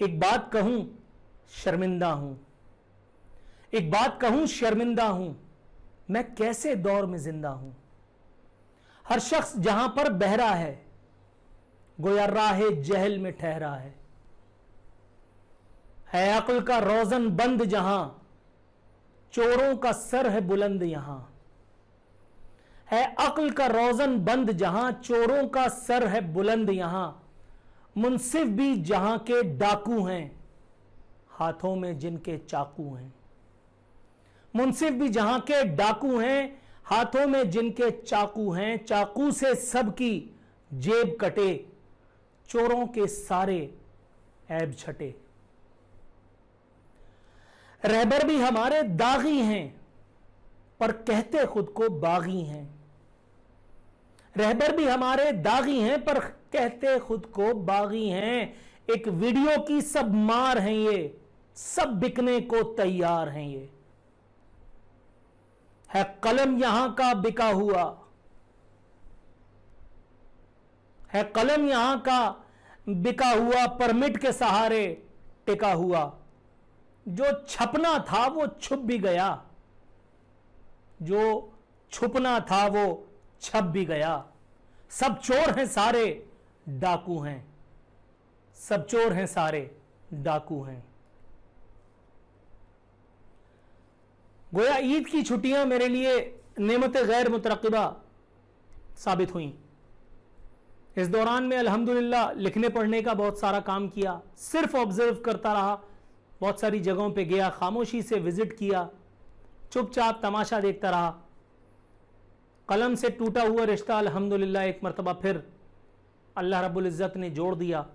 एक बात कहूं शर्मिंदा हूं, एक बात कहूं शर्मिंदा हूं, मैं कैसे दौर में जिंदा हूं। हर शख्स जहां पर बहरा है गोया राहे जहल में ठहरा है अक्ल का रोजन बंद जहां चोरों का सर है बुलंद यहां है अक्ल का रोजन बंद जहां चोरों का सर है बुलंद यहां मुंसिफ भी जहां के डाकू हैं हाथों में जिनके चाकू हैं। मुंसिफ भी जहां के डाकू हैं हाथों में जिनके चाकू हैं। चाकू से सबकी जेब कटे चोरों के सारे ऐब छटे। रहबर भी हमारे दागी हैं पर कहते खुद को बागी हैं। रहबर भी हमारे दागी हैं पर कहते खुद को बागी हैं। एक वीडियो की सब मार हैं ये, सब बिकने को तैयार हैं ये। है कलम यहां का बिका हुआ, है कलम यहां का बिका हुआ, परमिट के सहारे टिका हुआ। जो छपना था वो छुप भी गया, जो छुपना था वो छप भी गया। सब चोर हैं सारे डाकू हैं, सब चोर हैं सारे डाकू हैं। गोया ईद की छुट्टियां मेरे लिए नेमत गैर मुतरक़िबा साबित हुई। इस दौरान में अल्हम्दुलिल्लाह लिखने पढ़ने का बहुत सारा काम किया, सिर्फ ऑब्जर्व करता रहा। बहुत सारी जगहों पे गया, खामोशी से विजिट किया, चुपचाप तमाशा देखता रहा। कलम से टूटा हुआ रिश्ता अल्हम्दुलिल्लाह एक मरतबा फिर अल्लाह रब्बुल इज़्ज़त ने जोड़ दिया।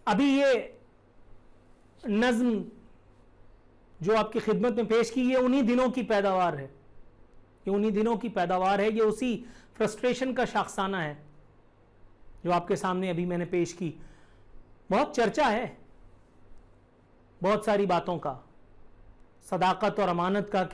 अभी ये नज़्म जो आपकी खिदमत में पेश की, ये उन्हीं दिनों की पैदावार है, ये उन्हीं दिनों की पैदावार है। ये उसी फ्रस्ट्रेशन का शाखसाना है जो आपके सामने अभी मैंने पेश की। बहुत चर्चा है बहुत सारी बातों का, सदाकत और अमानत का,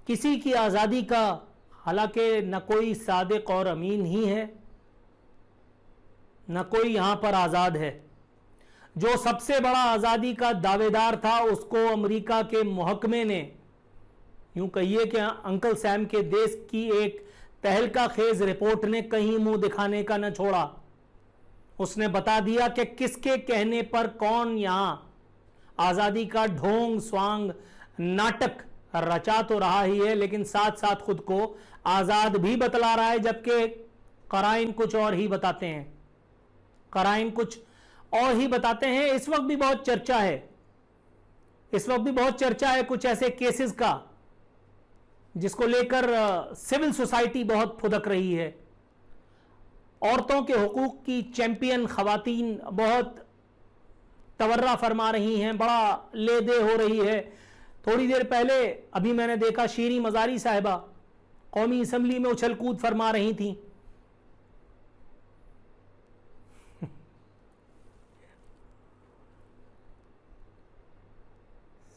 किसी की आज़ादी का। हालांकि न कोई सादिक और अमीन ही है, न कोई यहां पर आज़ाद है। जो सबसे बड़ा आज़ादी का दावेदार था उसको अमेरिका के मुहकमे ने, यूं कहिए कि अंकल सैम के देश की एक तहलका खेज रिपोर्ट ने कहीं मुंह दिखाने का न छोड़ा। उसने बता दिया कि किसके कहने पर कौन यहां आज़ादी का ढोंग स्वांग नाटक रचा तो रहा ही है, लेकिन साथ साथ खुद को आज़ाद भी बतला रहा है, जबकि कराइन कुछ और ही बताते हैं, कराइन कुछ और ही बताते हैं। इस वक्त भी बहुत चर्चा है, इस वक्त भी बहुत चर्चा है कुछ ऐसे केसेस का जिसको लेकर सिविल सोसाइटी बहुत फुदक रही है। औरतों के हुकूक की चैंपियन खवातीन बहुत तवर्रा फरमा रही हैं, बड़ा ले दे हो रही है। थोड़ी देर पहले अभी मैंने देखा शीरी मजारी साहिबा कौमी असम्बली में उछल कूद फरमा रही थी।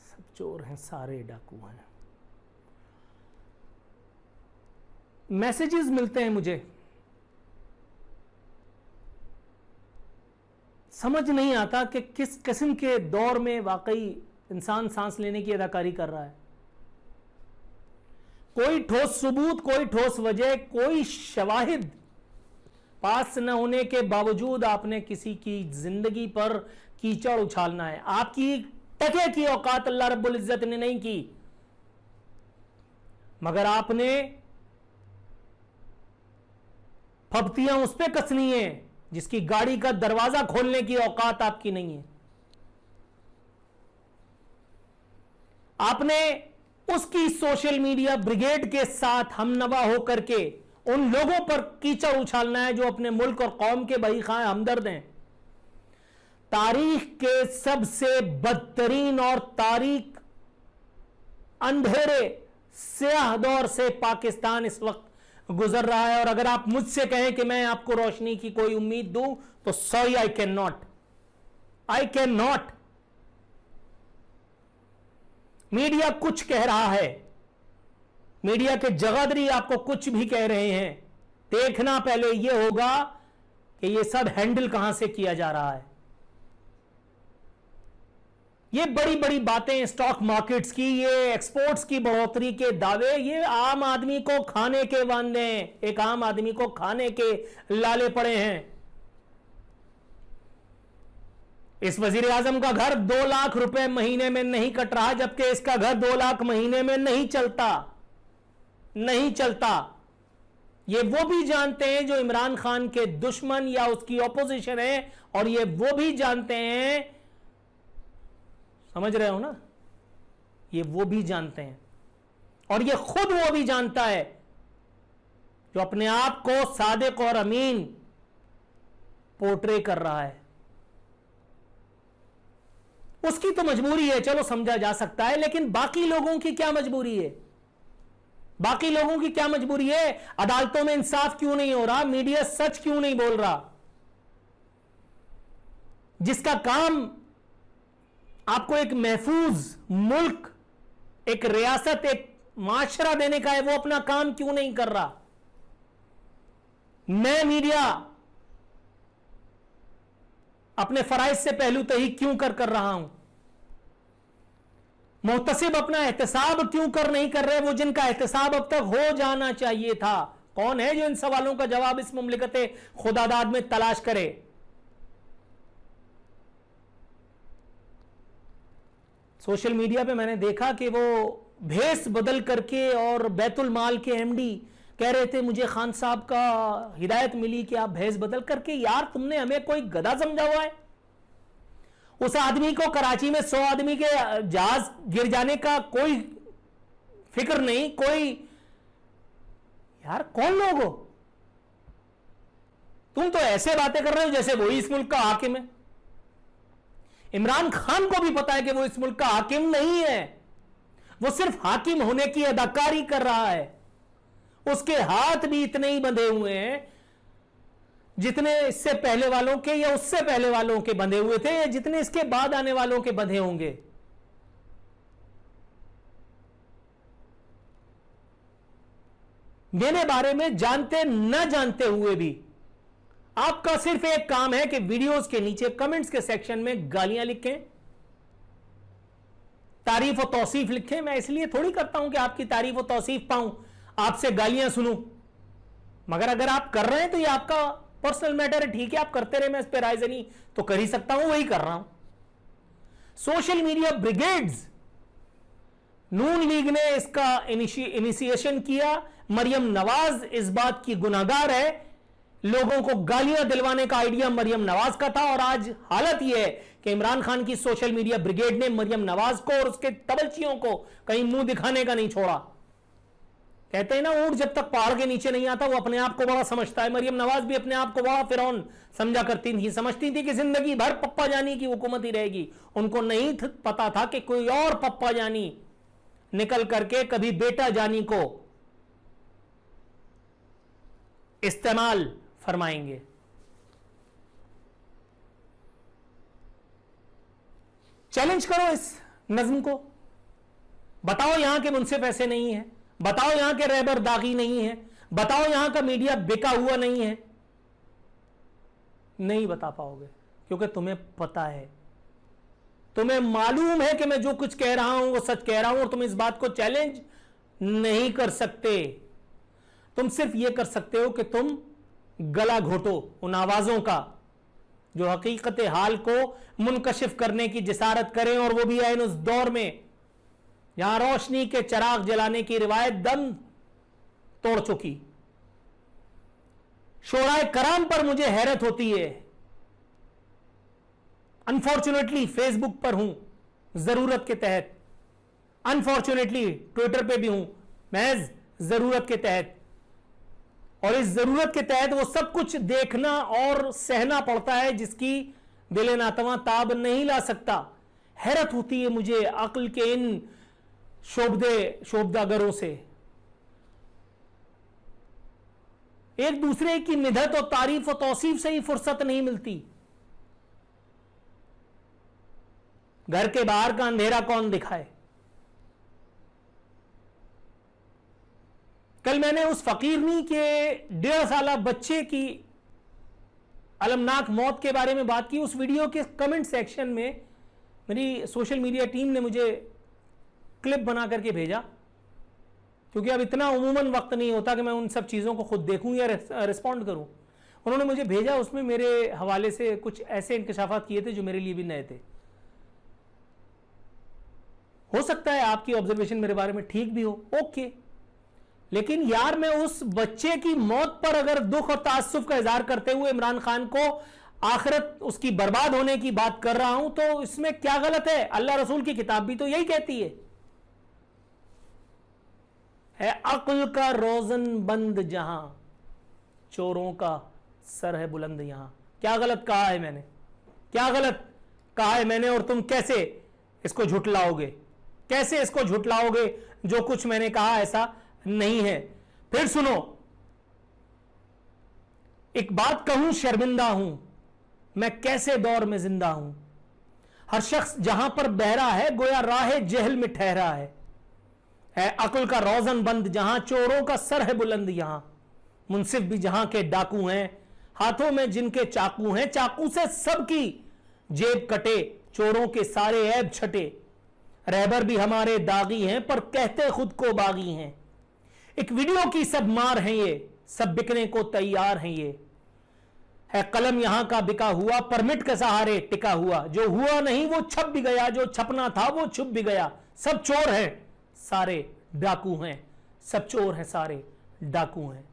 सब चोर हैं सारे डाकू हैं। मैसेजेस मिलते हैं मुझे, समझ नहीं आता कि किस किस्म के दौर में वाकई इंसान सांस लेने की अदाकारी कर रहा है। कोई ठोस सबूत, कोई ठोस वजह, कोई शवाहिद पास न होने के बावजूद आपने किसी की जिंदगी पर कीचड़ उछालना है। आपकी टके की औकात अल्लाह रब्बुल इज्जत ने नहीं की, मगर आपने फब्तियां उस पे कसनी है जिसकी गाड़ी का दरवाजा खोलने की औकात आपकी नहीं है। आपने उसकी सोशल मीडिया ब्रिगेड के साथ हमनवा होकर के उन लोगों पर कीचड़ उछालना है जो अपने मुल्क और कौम के बहीखां हमदर्द हैं। तारीख के सबसे बदतरीन और तारीख अंधेरे स्याह दौर से पाकिस्तान इस वक्त गुजर रहा है। और अगर आप मुझसे कहें कि मैं आपको रोशनी की कोई उम्मीद दूं तो sorry, I can not. Media कुछ कह रहा है, मीडिया के जगादरी आपको कुछ भी कह रहे हैं। देखना पहले यह होगा कि ये सब हैंडल कहां से किया जा रहा है। ये बड़ी बड़ी बातें स्टॉक मार्केट्स की, ये एक्सपोर्ट्स की बढ़ोतरी के दावे, ये आम आदमी को खाने के वांदे हैं, एक आम आदमी को खाने के लाले पड़े हैं। इस वजीर आजम का घर 2 लाख रुपए महीने में नहीं कट रहा, जबकि इसका घर 2 लाख महीने में नहीं चलता। ये वो भी जानते हैं जो इमरान खान के दुश्मन या उसकी ऑपोजिशन है, और ये वो भी जानते हैं, समझ रहे हो ना, ये वो भी जानते हैं, और ये खुद वो भी जानता है जो अपने आप को सादिक और अमीन पोर्ट्रे कर रहा है। उसकी तो मजबूरी है, चलो समझा जा सकता है, लेकिन बाकी लोगों की क्या मजबूरी है? बाकी लोगों की क्या मजबूरी है? अदालतों में इंसाफ क्यों नहीं हो रहा? मीडिया सच क्यों नहीं बोल रहा? जिसका काम आपको एक महफूज मुल्क, एक रियासत, एक माशरा देने का है, वो अपना काम क्यों नहीं कर रहा? मैं मीडिया अपने फराइज से पहलू तही क्यों कर रहा हूं? मुहतसिब अपना एहतसाब क्यों नहीं कर रहे, वो जिनका एहतसाब अब तक हो जाना चाहिए था? कौन है जो इन सवालों का जवाब इस मुमलिकत खुदादाद में तलाश करे? सोशल मीडिया पे मैंने देखा कि वो भेस बदल करके और बैतुल माल के एमडी कह रहे थे, मुझे खान साहब का हिदायत मिली कि आप भेस बदल करके, यार तुमने हमें कोई गधा समझा हुआ है? उस आदमी को कराची में 100 आदमी के जहाज गिर जाने का कोई फिक्र नहीं, कोई, यार कौन लोग हो तुम? तो ऐसे बातें कर रहे हो जैसे वही इस मुल्क का हाकिम है। इमरान खान को भी पता है कि वो इस मुल्क का हाकिम नहीं है, वो सिर्फ हाकिम होने की अदाकारी कर रहा है। उसके हाथ भी इतने ही बंधे हुए हैं जितने इससे पहले वालों के या उससे पहले वालों के बंधे हुए थे, या जितने इसके बाद आने वालों के बंधे होंगे। मेरे बारे में जानते न जानते हुए भी आपका सिर्फ एक काम है कि वीडियोस के नीचे कमेंट्स के सेक्शन में गालियां लिखें, तारीफ और तौसीफ लिखें। मैं इसलिए थोड़ी करता हूं कि आपकी तारीफ और तौसीफ पाऊं, आपसे गालियां सुनूं। मगर अगर आप कर रहे हैं तो ये आपका पर्सनल मैटर है, ठीक है, आप करते रहे, मैं इस पर राय नहीं तो कर ही सकता हूं, वही कर रहा हूं। सोशल मीडिया ब्रिगेड्स, नून लीग ने इसका इनिशिएशन किया। मरियम नवाज इस बात की गुनाहगार है, लोगों को गालियां दिलवाने का आइडिया मरियम नवाज का था, और आज हालत यह है कि इमरान खान की सोशल मीडिया ब्रिगेड ने मरियम नवाज को और उसके तबलचियों को कहीं मुंह दिखाने का नहीं छोड़ा। कहते हैं ना, ऊंट जब तक पहाड़ के नीचे नहीं आता वो अपने आप को बड़ा समझता है। मरियम नवाज भी अपने आप को बड़ा फिरौन समझा करती थी, समझती थी कि जिंदगी भर पप्पा जानी की हुकूमत ही रहेगी। उनको नहीं पता था कि कोई और पप्पा जानी निकल करके कभी बेटा जानी को इस्तेमाल फरमाएंगे। चैलेंज करो इस नज्म को, बताओ यहां के मुंसिफ ऐसे नहीं है, बताओ यहां के रहबर दागी नहीं है, बताओ यहां का मीडिया बिका हुआ नहीं है। नहीं बता पाओगे, क्योंकि तुम्हें पता है, तुम्हें मालूम है कि मैं जो कुछ कह रहा हूं वो सच कह रहा हूं, और तुम इस बात को चैलेंज नहीं कर सकते। तुम सिर्फ यह कर सकते हो कि तुम गला घोटो उन आवाजों का जो हकीकत हाल को मुनकशिफ करने की जिसारत करें, और वो भी आए उस दौर में जहां रोशनी के चराग जलाने की रिवायत दम तोड़ चुकी। शोराए कराम पर मुझे हैरत होती है। अनफॉर्चुनेटली फेसबुक पर हूं जरूरत के तहत, अनफॉर्चुनेटली ट्विटर पे भी हूं महज जरूरत के तहत, और इस जरूरत के तहत वो सब कुछ देखना और सहना पड़ता है जिसकी दिल नातवा ताब नहीं ला सकता। हैरत होती है मुझे अक्ल के इन शोबदागरों से। एक दूसरे की मिदहत और तारीफ और तौसीफ से ही फुर्सत नहीं मिलती। घर के बाहर का अंधेरा कौन दिखाए। कल मैंने उस फकीरनी के 1.5 साल बच्चे की अलमनाक मौत के बारे में बात की, उस वीडियो के कमेंट सेक्शन में मेरी सोशल मीडिया टीम ने मुझे क्लिप बना करके भेजा, क्योंकि अब इतना उमूमन वक्त नहीं होता कि मैं उन सब चीज़ों को खुद देखूं या रिस्पॉन्ड करूं। उन्होंने मुझे भेजा, उसमें मेरे हवाले से कुछ ऐसे इंकशाफात किए थे जो मेरे लिए भी नए थे। हो सकता है आपकी ऑब्जर्वेशन मेरे बारे में ठीक भी हो, ओके, लेकिन यार मैं उस बच्चे की मौत पर अगर दुख और ताज्जुब का इजहार करते हुए इमरान खान को आखिरत उसकी बर्बाद होने की बात कर रहा हूं, तो इसमें क्या गलत है? अल्लाह रसूल की किताब भी तो यही कहती है अक्ल का रोजन बंद जहां, चोरों का सर है बुलंद यहां। क्या गलत कहा है मैंने? क्या गलत कहा है मैंने? और तुम कैसे इसको झुटलाओगे? कैसे इसको झुटलाओगे? जो कुछ मैंने कहा ऐसा नहीं है। फिर सुनो, एक बात कहूं, शर्मिंदा हूं मैं कैसे दौर में जिंदा हूं। हर शख्स जहां पर बहरा है गोया राह जहल में ठहरा है अक्ल का रोजन बंद जहां, चोरों का सर है बुलंद यहां। मुंसिफ भी जहां के डाकू हैं, हाथों में जिनके चाकू हैं, चाकू से सबकी जेब कटे, चोरों के सारे ऐब छटे। रहबर भी हमारे दागी हैं पर कहते खुद को बागी हैं। एक वीडियो की सब मार हैं ये, सब बिकने को तैयार हैं ये। है कलम यहां का बिका हुआ, परमिट के सहारे टिका हुआ। जो हुआ नहीं वो छप भी गया, जो छपना था वो छुप भी गया। सब चोर हैं सारे डाकू हैं, सब चोर हैं सारे डाकू हैं।